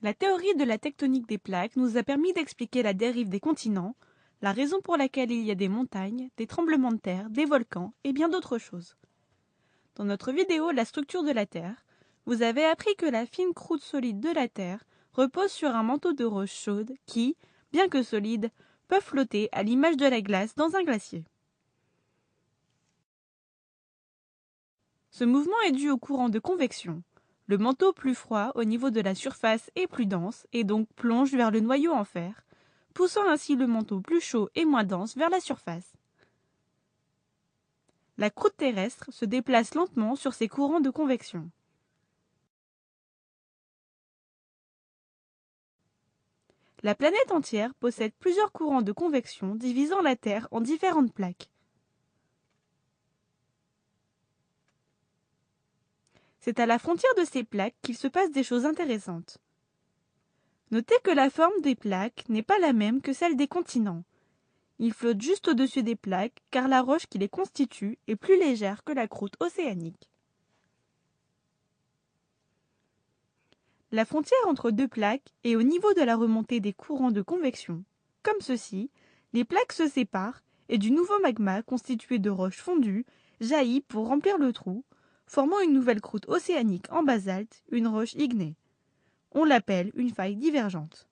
La théorie de la tectonique des plaques nous a permis d'expliquer la dérive des continents, la raison pour laquelle il y a des montagnes, des tremblements de terre, des volcans et bien d'autres choses. Dans notre vidéo La structure de la Terre, vous avez appris que la fine croûte solide de la Terre repose sur un manteau de roches chaudes qui, bien que solides, peuvent flotter à l'image de la glace dans un glacier. Ce mouvement est dû au courant de convection. Le manteau plus froid au niveau de la surface est plus dense et donc plonge vers le noyau en fer, poussant ainsi le manteau plus chaud et moins dense vers la surface. La croûte terrestre se déplace lentement sur ces courants de convection. La planète entière possède plusieurs courants de convection divisant la Terre en différentes plaques. C'est à la frontière de ces plaques qu'il se passe des choses intéressantes. Notez que la forme des plaques n'est pas la même que celle des continents. Ils flottent juste au-dessus des plaques car la roche qui les constitue est plus légère que la croûte océanique. La frontière entre deux plaques est au niveau de la remontée des courants de convection. Comme ceci, les plaques se séparent et du nouveau magma constitué de roches fondues jaillit pour remplir le trou, formant une nouvelle croûte océanique en basalte, une roche ignée. On l'appelle une faille divergente.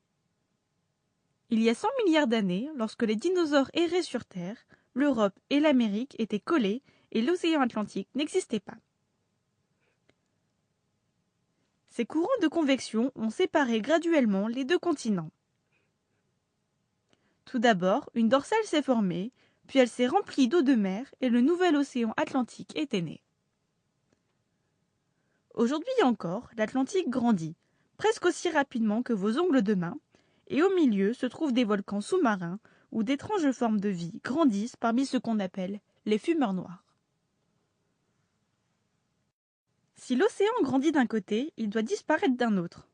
Il y a 100 milliards d'années, lorsque les dinosaures erraient sur Terre, l'Europe et l'Amérique étaient collées et l'océan Atlantique n'existait pas. Ces courants de convection ont séparé graduellement les deux continents. Tout d'abord, une dorsale s'est formée, puis elle s'est remplie d'eau de mer et le nouvel océan Atlantique était né. Aujourd'hui encore, l'Atlantique grandit, presque aussi rapidement que vos ongles de main, et au milieu se trouvent des volcans sous-marins où d'étranges formes de vie grandissent parmi ce qu'on appelle les fumeurs noirs. Si l'océan grandit d'un côté, il doit disparaître d'un autre.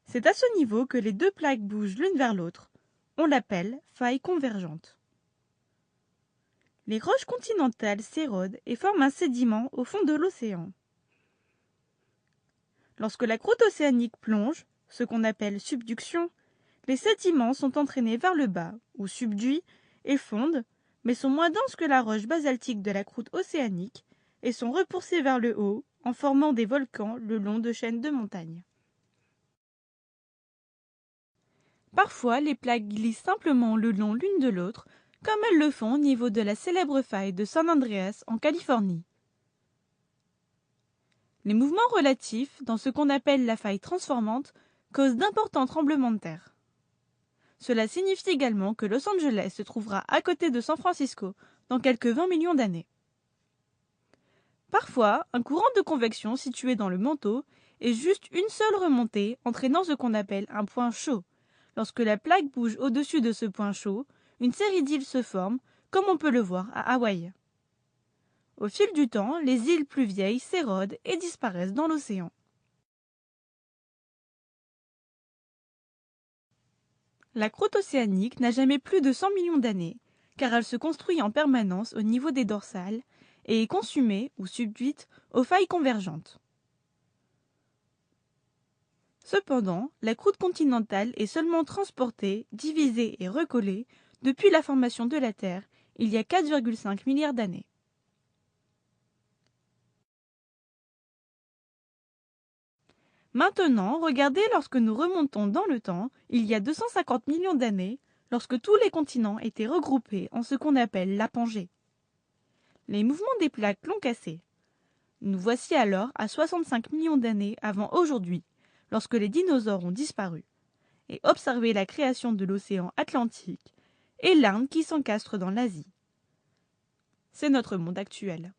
C'est à ce niveau que les deux plaques bougent l'une vers l'autre. On l'appelle faille convergente. Les roches continentales s'érodent et forment un sédiment au fond de l'océan. Lorsque la croûte océanique plonge, ce qu'on appelle subduction, les sédiments sont entraînés vers le bas, ou subduits, et fondent, mais sont moins denses que la roche basaltique de la croûte océanique, et sont repoussés vers le haut, en formant des volcans le long de chaînes de montagnes. Parfois, les plaques glissent simplement le long l'une de l'autre, comme elles le font au niveau de la célèbre faille de San Andreas en Californie. Les mouvements relatifs, dans ce qu'on appelle la faille transformante, causent d'importants tremblements de terre. Cela signifie également que Los Angeles se trouvera à côté de San Francisco dans quelques 20 millions d'années. Parfois, un courant de convection situé dans le manteau est juste une seule remontée entraînant ce qu'on appelle un point chaud. Lorsque la plaque bouge au-dessus de ce point chaud, une série d'îles se forme, comme on peut le voir à Hawaï. Au fil du temps, les îles plus vieilles s'érodent et disparaissent dans l'océan. La croûte océanique n'a jamais plus de 100 millions d'années, car elle se construit en permanence au niveau des dorsales et est consumée ou subduite aux failles convergentes. Cependant, la croûte continentale est seulement transportée, divisée et recollée depuis la formation de la Terre il y a 4,5 milliards d'années. Maintenant, regardez lorsque nous remontons dans le temps, il y a 250 millions d'années, lorsque tous les continents étaient regroupés en ce qu'on appelle l'apogée. Les mouvements des plaques l'ont cassé. Nous voici alors à 65 millions d'années avant aujourd'hui, lorsque les dinosaures ont disparu, et observez la création de l'océan Atlantique et l'Inde qui s'encastre dans l'Asie. C'est notre monde actuel.